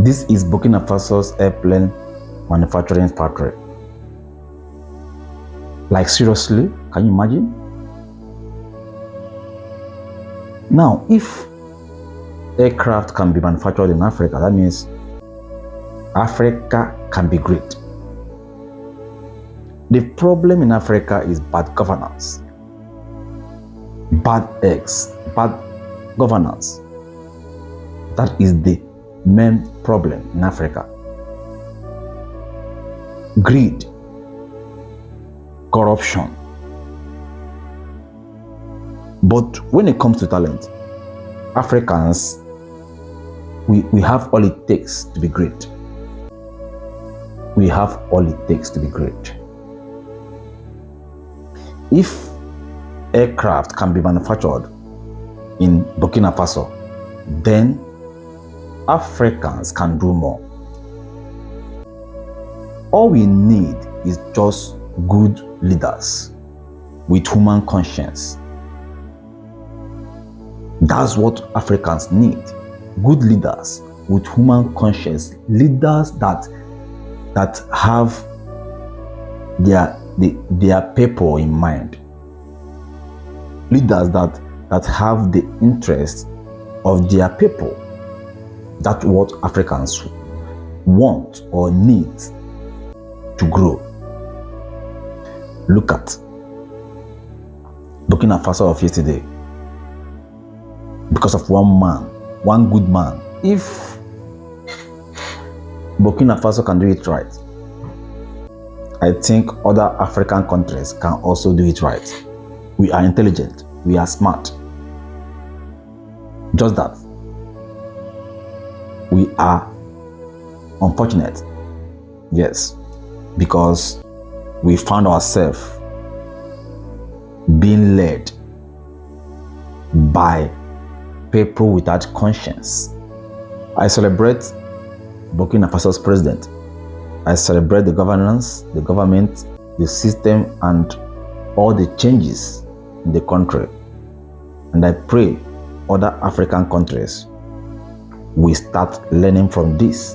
This is Burkina Faso's airplane manufacturing factory. Like seriously, can you imagine? Now, if aircraft can be manufactured in Africa, that means Africa can be great. The problem in Africa is bad governance, bad governance. That is the main problem in Africa. Greed, corruption. But when it comes to talent, Africans, we have all it takes to be great. We have all it takes to be great. If aircraft can be manufactured in Burkina Faso, then Africans can do more. All we need is just good leaders with human conscience. That's what Africans need. Good leaders with human conscience. Leaders that have their people in mind. Leaders that have the interest of their people. That's what Africans want or need to grow. Look at Burkina Faso of yesterday. Because of one man, one good man. If Burkina Faso can do it right, I think other African countries can also do it right. We are intelligent, we are smart. Just that. We are unfortunate, yes, because we found ourselves being led by people without conscience. I celebrate Burkina Faso's president. I celebrate the governance, the government, the system, and all the changes in the country. And I pray other African countries will start learning from this.